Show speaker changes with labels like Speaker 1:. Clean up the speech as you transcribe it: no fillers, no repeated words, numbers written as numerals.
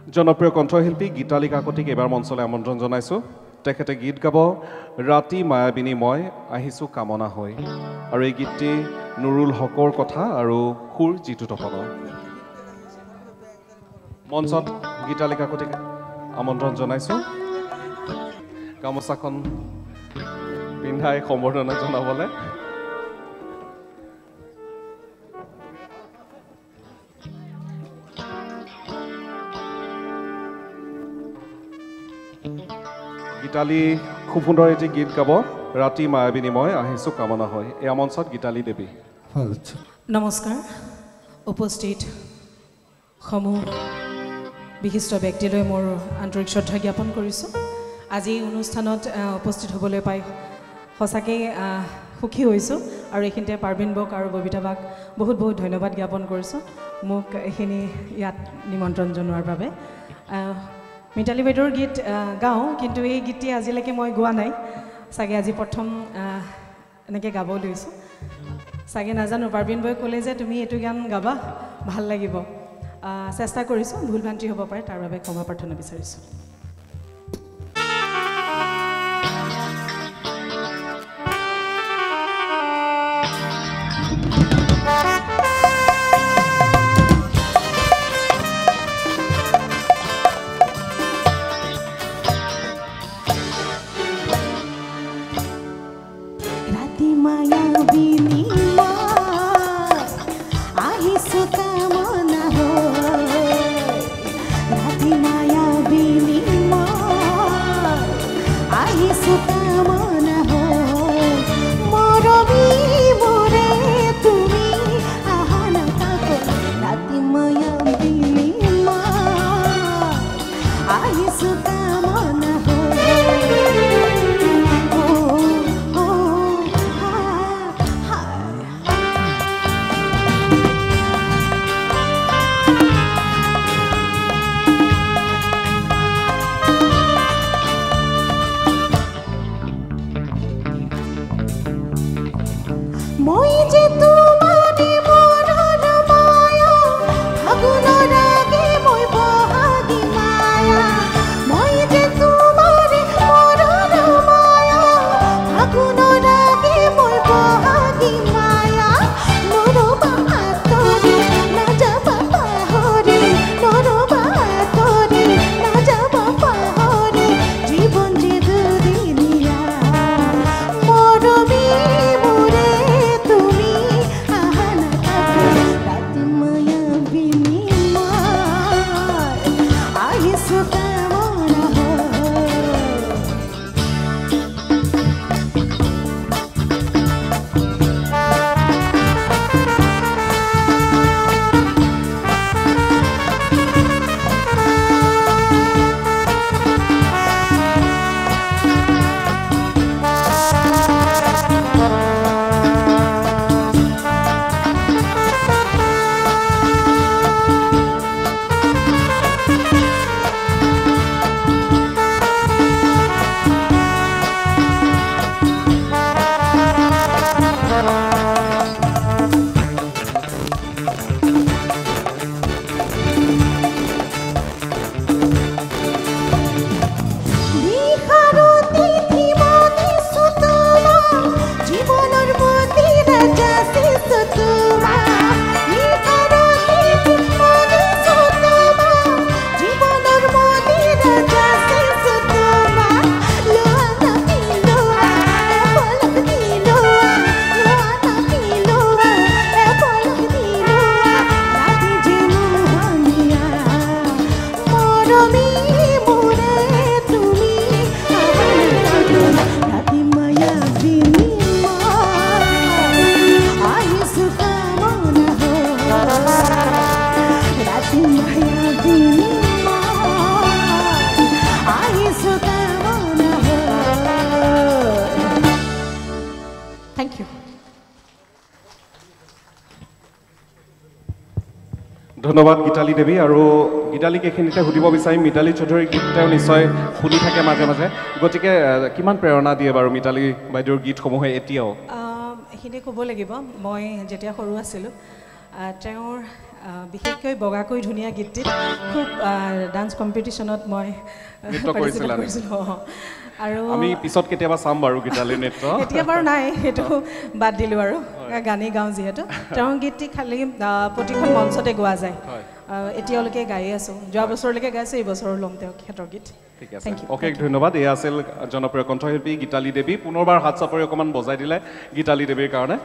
Speaker 1: জনপ্ৰিয় কণ্ঠশিল্পী গীতালি কাকতিক এবাৰ মঞ্চলৈ আমন্ত্ৰণ জনাইছোঁ তেখেতে গীত গাব ৰাতি মায়াবিনী মই আহিছোঁ কামনা হৈ আৰু এই গীতটি নুৰুল হকৰ কথা আৰু সুৰ জিতু তপনৰ মঞ্চত গীতালি কাকতিক আমন্ত্ৰণ জনাইছোঁ গামোচাখন পিন্ধাই সম্বৰ্ধনা জনাবলৈ গীতালি খুব সুন্দৰ এটি গীত গাব ৰাতি মায়াবিনী মই আহিছোঁ কামনা হয় এই মঞ্চত গীতালি দেৱী
Speaker 2: নমস্কাৰ উপস্থিত সমূহ বিশিষ্ট ব্যক্তিলৈ মোৰ আন্তৰিক শ্ৰদ্ধা জ্ঞাপন কৰিছোঁ আজি অনুষ্ঠানত উপস্থিত হ'বলৈ পাই সঁচাকৈ সুখী হৈছোঁ আৰু এইখিনিতে পাৰ্বিন বক আৰু ববিতা বাক বহুত বহুত ধন্যবাদ জ্ঞাপন কৰিছোঁ মোক এইখিনি ইয়াত নিমন্ত্ৰণ জনোৱাৰ বাবে মিতালী বাইদেউৰ গীত গাওঁ কিন্তু এই গীতটি আজিলৈকে মই গোৱা নাই চাগে আজি প্ৰথম এনেকৈ গাব লৈছোঁ চাগে নাজানো পাৰ্বিন বই ক'লে যে তুমি এইটো গান গাবা ভাল লাগিব চেষ্টা কৰিছোঁ ভুল ভ্ৰান্তি হ'ব পাৰে তাৰ বাবে ক্ষমা প্ৰাৰ্থনা বিচাৰিছোঁ
Speaker 1: ধন্যবাদ গীতালি দেৱী আৰু গীতালিক এইখিনিতে সুধিব বিচাৰিম মিতালী চৌধুৰীৰ গীত তেওঁ নিশ্চয় শুনি থাকে মাজে মাজে গতিকে কিমান প্ৰেৰণা দিয়ে বাৰু মিতালী বাইদেউৰ গীতসমূহে এতিয়াও
Speaker 2: এইখিনি ক'ব লাগিব মই যেতিয়া সৰু আছিলোঁ তেওঁৰ বিশেষকৈ বগাকৈ ধুনীয়া গীতটিত খুব ডান্স কম্পিটিশ্যনত মই
Speaker 1: নৃত্য কৰিছিলা নেকি?
Speaker 2: কৰিছিলোঁ আৰু
Speaker 1: আমি পিছত কেতিয়াবা চাম বাৰু গীতালি নৃত্য
Speaker 2: এতিয়া বাৰু নাই সেইটো বাদ দিলোঁ আৰু গানেই গাওঁ যিহেতু তেওঁৰ গীতটি খালি প্ৰতিখন মঞ্চতে গোৱা যায় এতিয়ালৈকে গায়ে আছোঁ যোৱা বছৰলৈকে গাইছোঁ এই বছৰো ল'ম তেওঁক সিহঁতৰ গীত
Speaker 1: ঠিক আছে অশেষ ধন্যবাদ এয়া আছিল জনপ্ৰিয় কণ্ঠশিল্পী গীতালি দেৱী পুনৰবাৰ হাত চাপৰি অকণমান বজাই দিলে গীতালি দেৱীৰ কাৰণে